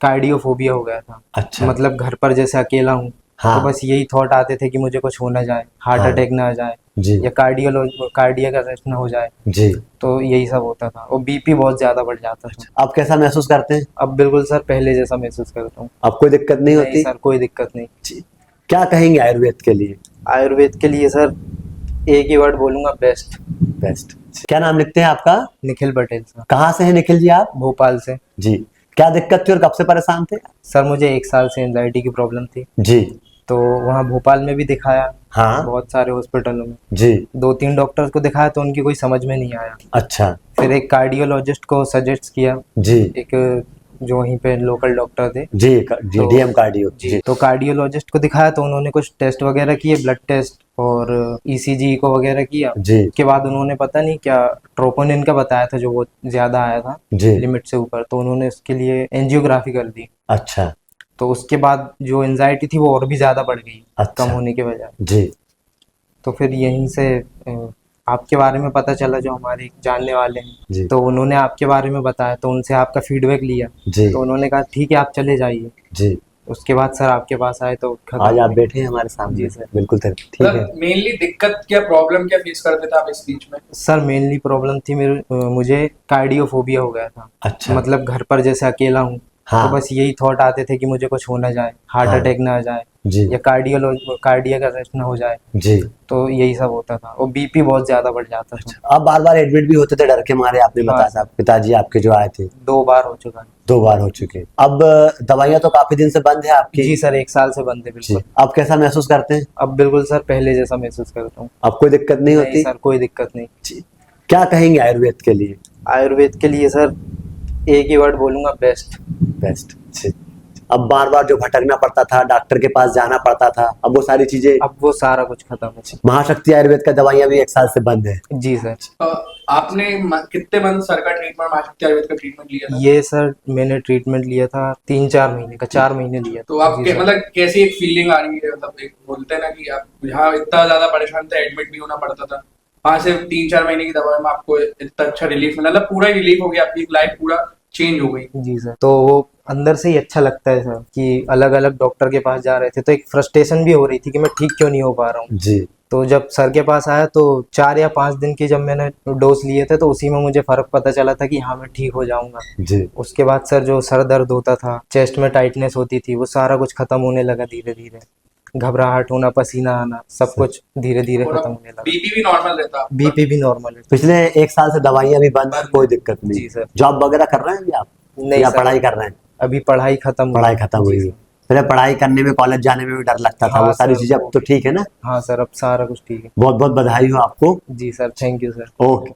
Cardiophobia हो गया था। अच्छा। मतलब घर पर जैसे अकेला हूँ हाँ। तो बस यही थॉट आते थे कि मुझे कुछ हो ना जाए, हार्ट हाँ। अटैक ना आ जाए जी। या कार्डियक अरेस्ट ना हो जाए। जी। तो यही सब होता था और बीपी बहुत ज्यादा बढ़ जाता था। अब कैसा महसूस करते हैं? अब बिल्कुल सर पहले जैसा महसूस करता हूँ। अब कोई दिक्कत नहीं नहीं होती? सर, कोई दिक्कत नहीं। जी। क्या कहेंगे आयुर्वेद के लिए? आयुर्वेद के लिए सर एक ही वर्ड बोलूंगा, बेस्ट। बेस्ट। क्या नाम लिखते हैं आपका? निखिल पटेल सर। कहाँ से है निखिल जी आप? भोपाल से। जी। क्या दिक्कत थी और कब से परेशान थे? सर मुझे 1 साल से एंजाइटी की प्रॉब्लम थी। जी। तो वहाँ भोपाल में भी दिखाया, हाँ। बहुत सारे हॉस्पिटलों में। जी। 2-3 डॉक्टर्स को दिखाया तो उनकी कोई समझ में नहीं आया। अच्छा। फिर एक कार्डियोलॉजिस्ट को सजेस्ट किया। जी। एक जो वहीं पे लोकल डॉक्टर थे। जी। जी। तो डीएम कार्डियो। जी, तो कार्डियोलॉजिस्ट को दिखाया तो उन्होंने कुछ टेस्ट वगैरह किए, ब्लड टेस्ट और ईसीजी को वगैरह किया। जी। उसके बाद उन्होंने पता नहीं क्या ट्रोपोनिन का बताया था जो बहुत ज्यादा आया था, जी। लिमिट से ऊपर, तो उन्होंने उसके लिए एंजियोग्राफी कर दी। अच्छा। तो उसके बाद जो एंजाइटी थी वो और भी ज्यादा बढ़ गई, अच्छा। कम होने के बजाय। जी। तो फिर यहीं से आपके बारे में पता चला, जो हमारे जानने वाले हैं, जी। तो उन्होंने आपके बारे में बताया, तो उनसे आपका फीडबैक लिया। जी। तो उन्होंने कहा ठीक है आप चले जाइए। जी। उसके बाद सर आपके पास आए तो आज आप हो बैठे हैं हमारे सामने। जी सर। बिल्कुल सर, ठीक है। मेनली दिक्कत क्या, प्रॉब्लम क्या फेस करते थे आप इस बीच में? सर मेनली प्रॉब्लम थी मुझे कार्डियोफोबिया हो गया था। अच्छा। मतलब घर पर जैसे अकेला हूँ हाँ। तो बस यही थॉट आते थे कि मुझे कुछ हो ना जाए, हार्ट हाँ। अटैक ना आ जाए जी। या कार्डियक अरेस्ट ना हो जाए। जी। तो यही सब होता था और बीपी बहुत ज्यादा बढ़ जाता था। आप बार बार एडमिट भी होते थे डर के मारे, आपने हाँ बताया था सर। पिताजी आपके जो आए थे? 2 बार हो चुका है। 2 बार हो चुके। अब दवाइयाँ तो काफी दिन से बंद है आपकी? जी सर, 1 साल से बंद है जी। बिल्कुल। अब कैसा महसूस करते हैं? अब बिल्कुल सर पहले जैसा महसूस करता हूँ। अब कोई दिक्कत नहीं नहीं होती? सर, कोई दिक्कत नहीं। जी। क्या कहेंगे आयुर्वेद के लिए? आयुर्वेद के लिए सर एक ही वर्ड बोलूंगा, बेस्ट। बेस्ट। जी। अब बार बार जो भटकना पड़ता था, डॉक्टर के पास जाना पड़ता था, अब वो सारी चीजें, अब वो सारा कुछ खत्म है। महाशक्ति आयुर्वेद का दवाइयाँ भी 1 साल से बंद है। जी सर। आपने कितने मंथ सर का ट्रीटमेंट, महाशक्ति आयुर्वेद का ट्रीटमेंट लिया था? ये सर मैंने ट्रीटमेंट लिया था 3-4 महीने का, 4 महीने लिया था। तो आपके मतलब कैसी एक फीलिंग आ रही है? मतलब एक बोलते हैं ना कि आप यहाँ इतना ज्यादा परेशान थे, एडमिट भी होना पड़ता था, वहां से 3-4 महीने की दवा में आपको इतना अच्छा रिलीफ मिला, मतलब पूरा रिलीफ हो गया, आपकी लाइफ पूरा चेंज हो गई। जी सर। तो वो अंदर से ही अच्छा लगता है सर कि अलग अलग डॉक्टर के पास जा रहे थे तो एक फ्रस्ट्रेशन भी हो रही थी कि मैं ठीक क्यों नहीं हो पा रहा हूँ। जी। तो जब सर के पास आया तो 4 या 5 दिन के जब मैंने डोज लिए थे तो उसी में मुझे फर्क पता चला था कि हाँ मैं ठीक हो जाऊंगा। जी। उसके बाद सर जो सर दर्द होता था, चेस्ट में टाइटनेस होती थी, वो सारा कुछ खत्म होने लगा धीरे धीरे। घबराहट होना, पसीना आना, सब कुछ धीरे धीरे खत्म होने लगा। बीपी भी नॉर्मल रहता? बीपी भी नॉर्मल है। पिछले 1 साल से दवाइयाँ भी बंद है, कोई दिक्कत नहीं। जी सर। जॉब वगैरह कर रहे हैं अभी आप? नहीं या सर, पढ़ाई कर रहे हैं? अभी पढ़ाई खत्म हुई। पढ़ाई खत्म हुई जी है। सर। पहले पढ़ाई करने में, कॉलेज जाने में भी डर लगता था, हाँ वो सारी सर, चीजें अब तो ठीक है ना? हाँ सर, अब सारा कुछ ठीक है। बहुत बहुत बधाई हो आपको। जी sir, thank you sir. Okay.